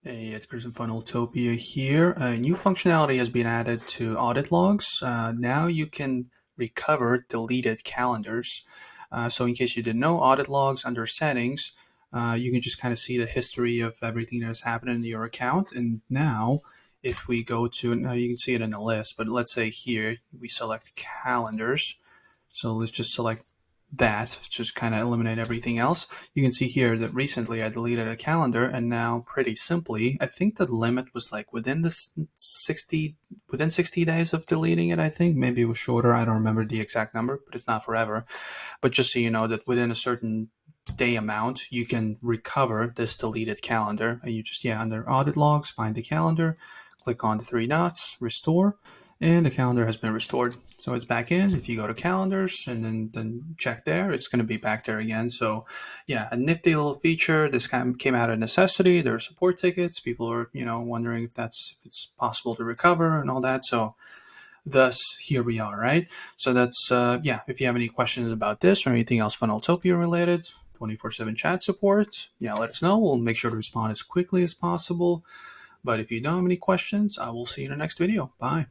Hey, Edgar's in Funneltopia here. A new functionality has been added to audit logs. Now you can recover deleted calendars. So in case you didn't know, audit logs under settings, you can just kind of see the history of everything that's happened in your account. And now if we go to, now you can see it in a list, but let's say here we select calendars. So let's just select that, just kind of eliminate everything else. You can see here that recently I deleted a calendar, and now pretty simply, I think the limit was like within 60 days of deleting it. I think maybe it was shorter. I don't remember the exact number, but it's not forever. But just so you know that within a certain day amount, you can recover this deleted calendar. And you just, under audit logs, find the calendar, click on the three dots, restore, and the calendar has been restored. So it's back in. If you go to calendars and then check there, it's going to be back there again. So yeah, a nifty little feature. This kind of came out of necessity. There are support tickets. People are, wondering if it's possible to recover and all that. So thus here we are, right? So that's if you have any questions about this or anything else Funneltopia related, 24/7 chat support, let us know. We'll make sure to respond as quickly as possible. But if you don't have any questions, I will see you in the next video. Bye.